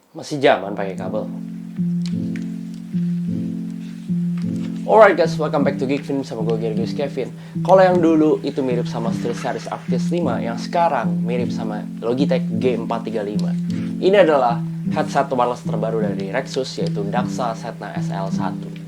Masih zaman pakai kabel. Alright guys, welcome back to Geek Film sama gue Gergus Kevin. Kalau yang dulu itu mirip sama SteelSeries Arctis 5, yang sekarang mirip sama Logitech G435. Ini adalah headset wireless terbaru dari Rexus, yaitu Daxa Setna SL1.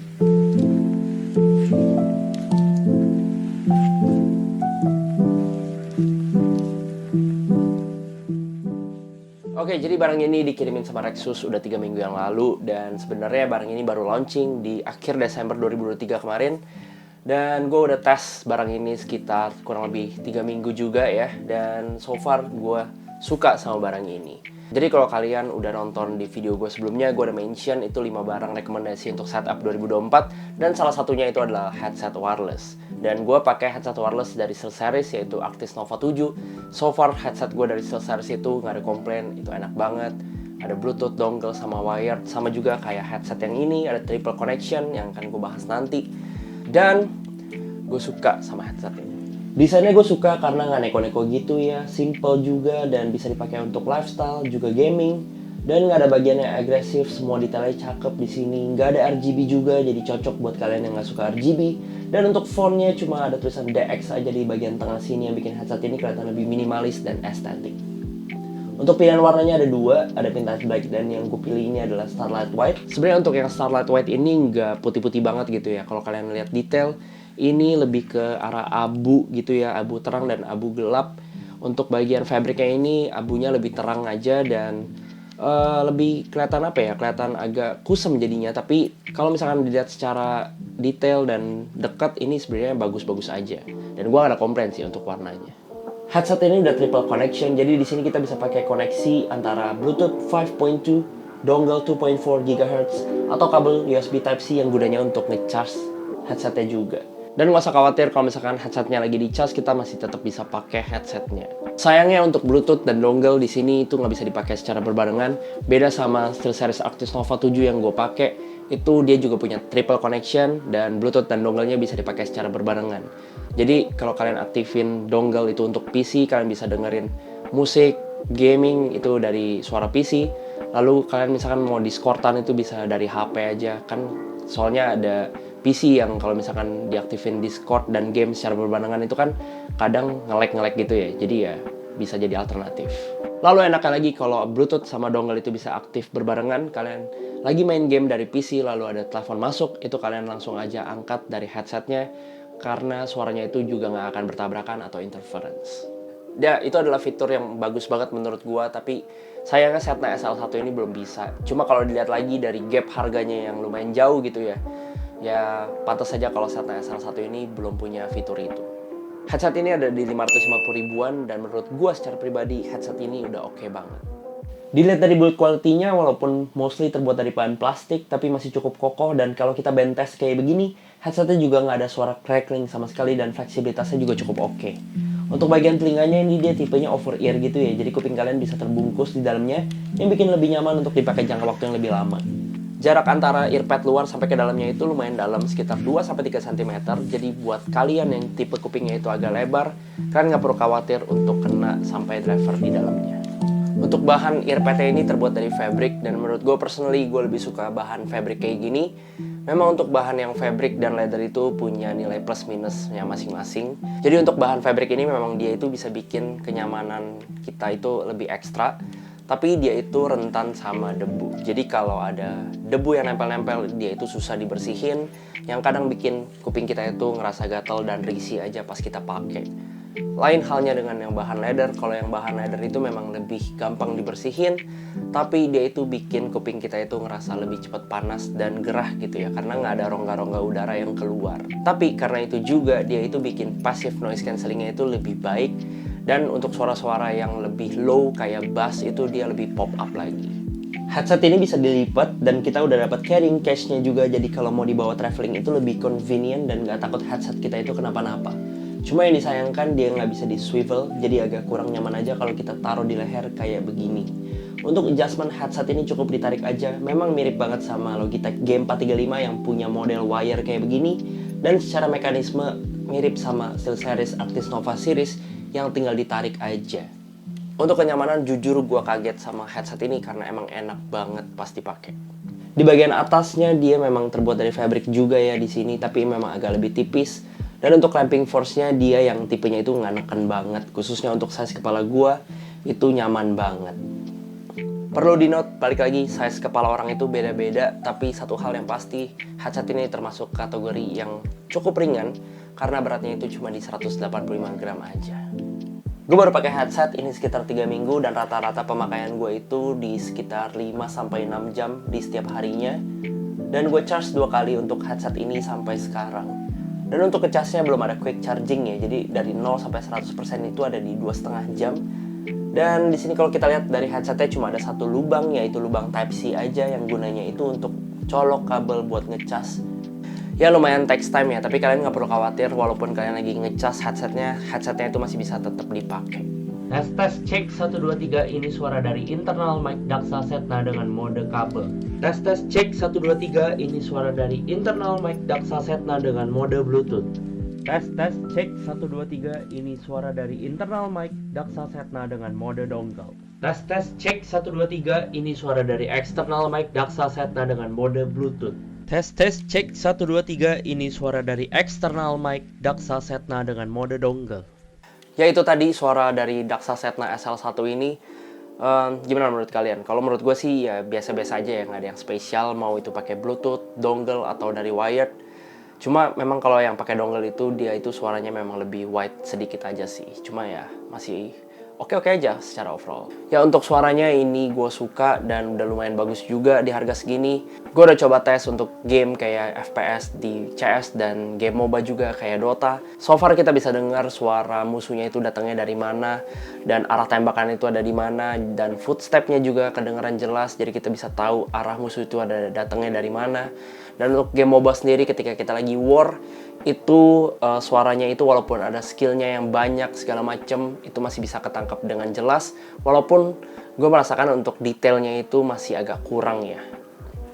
Oke, jadi barang ini dikirimin sama Rexus udah 3 minggu yang lalu. Dan sebenarnya barang ini baru launching di akhir Desember 2023 kemarin. Dan gue udah tes barang ini sekitar kurang lebih 3 minggu juga ya. Dan so far gue suka sama barang ini. Jadi kalau kalian udah nonton di video gue sebelumnya, gue udah mention itu 5 barang rekomendasi untuk setup 2024. Dan salah satunya itu adalah headset wireless. Dan gue pakai headset wireless dari SteelSeries, yaitu Arctis Nova 7. So far headset gue dari SteelSeries itu nggak ada komplain, itu enak banget. Ada Bluetooth, dongle, sama wired. Sama juga kayak headset yang ini, ada triple connection yang akan gue bahas nanti. Dan gue suka sama headset ini. Desainnya gue suka karena nggak neko-neko gitu ya, simple juga dan bisa dipakai untuk lifestyle, juga gaming. Dan nggak ada bagian yang agresif, semua detailnya cakep di sini. Nggak ada RGB juga, jadi cocok buat kalian yang nggak suka RGB. Dan untuk fontnya cuma ada tulisan DX aja di bagian tengah sini yang bikin headset ini kelihatan lebih minimalis dan estetik. Untuk pilihan warnanya ada dua, ada vintage black dan yang gue pilih ini adalah starlight white. Sebenarnya untuk yang starlight white ini nggak putih-putih banget gitu ya. Kalau kalian lihat detail, ini lebih ke arah abu gitu ya, abu terang dan abu gelap. Untuk bagian fabriknya ini abunya lebih terang aja dan lebih kelihatan apa ya, kelihatan agak kusam jadinya. Tapi kalau misalkan dilihat secara detail dan dekat, ini sebenarnya bagus-bagus aja. Dan gue gak ada komplain sih untuk warnanya. Headset ini udah triple connection, jadi di sini kita bisa pakai koneksi antara Bluetooth 5.2, dongle 2.4 GHz, atau kabel USB Type-C yang gunanya untuk nge-charge headsetnya juga. Dan nggak usah khawatir kalau misalkan headsetnya lagi di-charge, kita masih tetap bisa pakai headsetnya. Sayangnya untuk Bluetooth dan dongle di sini itu nggak bisa dipakai secara berbarengan. Beda sama SteelSeries Arctis Nova 7 yang gue pakai, itu dia juga punya triple connection dan Bluetooth dan dongle-nya bisa dipakai secara berbarengan. Jadi kalau kalian aktifin dongle itu untuk PC, kalian bisa dengerin musik, gaming itu dari suara PC. Lalu kalian misalkan mau Discordan itu bisa dari HP aja kan, soalnya ada PC yang kalau misalkan diaktifin Discord dan game secara berbarengan itu kan kadang nge-lag gitu ya. Jadi ya bisa jadi alternatif. Lalu enaknya lagi kalau Bluetooth sama dongle itu bisa aktif berbarengan. Kalian lagi main game dari PC lalu ada telepon masuk, itu kalian langsung aja angkat dari headsetnya karena suaranya itu juga nggak akan bertabrakan atau interference. Ya, itu adalah fitur yang bagus banget menurut gua, tapi sayangnya Setna SL1 ini belum bisa. Cuma kalau dilihat lagi dari gap harganya yang lumayan jauh gitu ya, ya pantas saja kalau Setna SL1 ini belum punya fitur itu. Headset ini ada di 550 ribuan dan menurut gua secara pribadi headset ini udah oke banget. Dilihat dari build quality-nya, walaupun mostly terbuat dari bahan plastik, tapi masih cukup kokoh. Dan kalau kita bentest kayak begini, headsetnya juga nggak ada suara crackling sama sekali dan fleksibilitasnya juga cukup oke. Untuk bagian telinganya ini dia tipenya over ear gitu ya, jadi kuping kalian bisa terbungkus di dalamnya, yang bikin lebih nyaman untuk dipakai jangka waktu yang lebih lama. Jarak antara earpad luar sampai ke dalamnya itu lumayan dalam, sekitar 2-3 cm. Jadi buat kalian yang tipe kupingnya itu agak lebar, kalian nggak perlu khawatir untuk kena sampai driver di dalamnya. Untuk bahan earpad ini terbuat dari fabric, dan menurut gue personally gue lebih suka bahan fabric kayak gini. Memang untuk bahan yang fabric dan leather itu punya nilai plus minusnya masing-masing. Jadi untuk bahan fabric ini memang dia itu bisa bikin kenyamanan kita itu lebih ekstra, tapi dia itu rentan sama debu. Jadi kalau ada debu yang nempel-nempel, dia itu susah dibersihin, yang kadang bikin kuping kita itu ngerasa gatal dan risih aja pas kita pakai. Lain halnya dengan yang bahan leather. Kalau yang bahan leather itu memang lebih gampang dibersihin, tapi dia itu bikin kuping kita itu ngerasa lebih cepat panas dan gerah gitu ya, karena nggak ada rongga-rongga udara yang keluar. Tapi karena itu juga dia itu bikin passive noise cancellingnya itu lebih baik, dan untuk suara-suara yang lebih low kayak bass itu dia lebih pop up lagi. Headset ini bisa dilipat dan kita udah dapat carrying case-nya juga, jadi kalau mau dibawa traveling itu lebih convenient dan nggak takut headset kita itu kenapa-napa. Cuma yang disayangkan dia nggak bisa di swivel, jadi agak kurang nyaman aja kalau kita taruh di leher kayak begini. Untuk adjustment headset ini cukup ditarik aja, memang mirip banget sama Logitech G435 yang punya model wire kayak begini, dan secara mekanisme mirip sama SteelSeries Arctis Nova Series yang tinggal ditarik aja. Untuk kenyamanan, jujur gue kaget sama headset ini karena emang enak banget pas dipakai. Di bagian atasnya dia memang terbuat dari fabric juga ya di sini, tapi memang agak lebih tipis. Dan untuk clamping force-nya dia yang tipenya itu nggak neken banget, khususnya untuk size kepala gue itu nyaman banget. Perlu di note, balik lagi, size kepala orang itu beda-beda, tapi satu hal yang pasti, headset ini termasuk kategori yang cukup ringan karena beratnya itu cuma di 185 gram aja. Gue baru pakai headset ini sekitar 3 minggu dan rata-rata pemakaian gue itu di sekitar 5-6 jam di setiap harinya. Dan gue charge 2 kali untuk headset ini sampai sekarang. Dan untuk ngecasnya belum ada quick charging ya, jadi dari 0 sampai 100% itu ada di 2,5 jam. Dan di sini kalau kita lihat dari headsetnya cuma ada satu lubang, yaitu lubang Type-C aja yang gunanya itu untuk colok kabel buat ngecas. Ya lumayan takes time ya, tapi kalian nggak perlu khawatir walaupun kalian lagi ngecas headsetnya itu masih bisa tetap dipakai. Tes cek 1 2 3, ini suara dari internal mic Daxa Setna dengan mode kabel. Tes cek 1 2 3, ini suara dari internal mic Daxa Setna dengan mode Bluetooth. Tes cek 1 2 3, ini suara dari internal mic Daxa Setna dengan mode dongle. Tes cek 1 2 3, ini suara dari external mic Daxa Setna dengan mode Bluetooth. Tes cek 1 2 3, ini suara dari external mic Daxa Setna dengan mode dongle. Ya itu tadi suara dari Daxa Setna SL1 ini. Gimana menurut kalian? Kalau menurut gue sih ya biasa-biasa aja ya, nggak ada yang spesial, mau itu pakai Bluetooth, dongle atau dari wired. Cuma memang kalau yang pakai dongle itu dia itu suaranya memang lebih wide sedikit aja sih. Cuma ya masih oke-oke aja secara overall. Ya untuk suaranya ini gue suka dan udah lumayan bagus juga di harga segini. Gue udah coba tes untuk game kayak FPS di CS dan game MOBA juga kayak Dota. So far kita bisa dengar suara musuhnya itu datangnya dari mana dan arah tembakan itu ada di mana, dan footstepnya juga kedengaran jelas, jadi kita bisa tahu arah musuh itu ada datangnya dari mana. Dan untuk game MOBA sendiri ketika kita lagi war itu suaranya itu walaupun ada skillnya yang banyak segala macem itu masih bisa ketangkap dengan jelas, walaupun gue merasakan untuk detailnya itu masih agak kurang ya.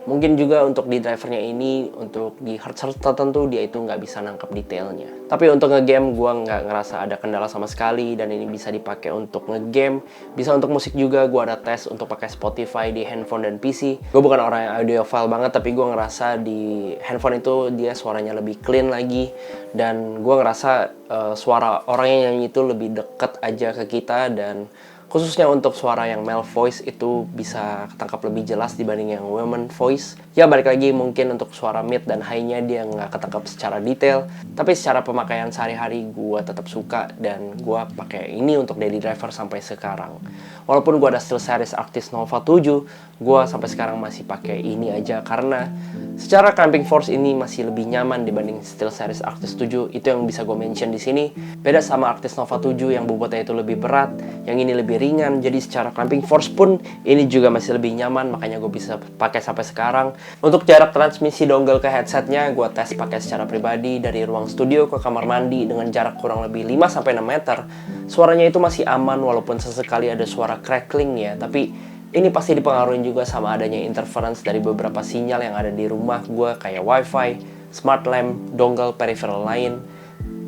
Mungkin juga untuk di drivernya ini, untuk di hertz tertentu dia itu nggak bisa nangkep detailnya. Tapi untuk ngegame gue nggak ngerasa ada kendala sama sekali, dan ini bisa dipakai untuk ngegame, bisa untuk musik juga. Gue ada tes untuk pakai Spotify di handphone dan PC. Gue bukan orang yang audiophile banget, tapi gue ngerasa di handphone itu dia suaranya lebih clean lagi, dan gue ngerasa suara orang yang nyanyi itu lebih deket aja ke kita, dan khususnya untuk suara yang male voice itu bisa ketangkap lebih jelas dibanding yang women voice. Ya balik lagi mungkin untuk suara mid dan high-nya dia nggak ketangkap secara detail, tapi secara pemakaian sehari-hari gue tetap suka dan gue pakai ini untuk daily driver sampai sekarang. Walaupun gue ada SteelSeries Arctis Nova 7, gue sampai sekarang masih pakai ini aja karena secara clamping force ini masih lebih nyaman dibanding SteelSeries Arctis 7. Itu yang bisa gue mention di sini. Beda sama Arctis Nova 7 yang bobotnya itu lebih berat, yang ini lebih ringan. Jadi secara clamping force pun ini juga masih lebih nyaman, makanya gue bisa pakai sampai sekarang. Untuk jarak transmisi dongle ke headsetnya, gue tes pakai secara pribadi dari ruang studio ke kamar mandi dengan jarak kurang lebih 5-6 meter. Suaranya itu masih aman walaupun sesekali ada suara crackling ya, tapi ini pasti dipengaruhi juga sama adanya interference dari beberapa sinyal yang ada di rumah gue kayak wifi, smart lamp, dongle, peripheral lain.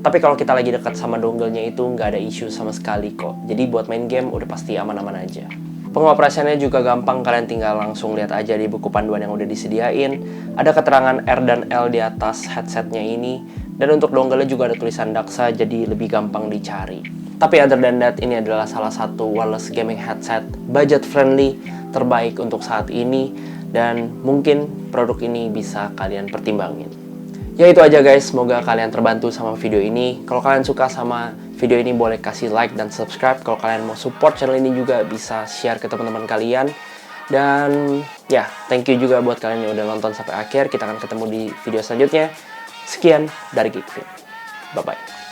Tapi kalau kita lagi dekat sama dongle-nya itu nggak ada isu sama sekali kok. Jadi buat main game udah pasti aman-aman aja. Pengoperasiannya juga gampang, kalian tinggal langsung lihat aja di buku panduan yang udah disediain. Ada keterangan R dan L di atas headsetnya ini. Dan untuk dongle-nya juga ada tulisan Daxa, jadi lebih gampang dicari. Tapi other than that, ini adalah salah satu wireless gaming headset budget friendly terbaik untuk saat ini, dan mungkin produk ini bisa kalian pertimbangin. Ya itu aja guys, semoga kalian terbantu sama video ini. Kalau kalian suka sama video ini boleh kasih like dan subscribe. Kalau kalian mau support channel ini juga bisa share ke teman-teman kalian. Dan ya, thank you juga buat kalian yang udah nonton sampai akhir. Kita akan ketemu di video selanjutnya. Sekian dari Geekfit. Bye-bye.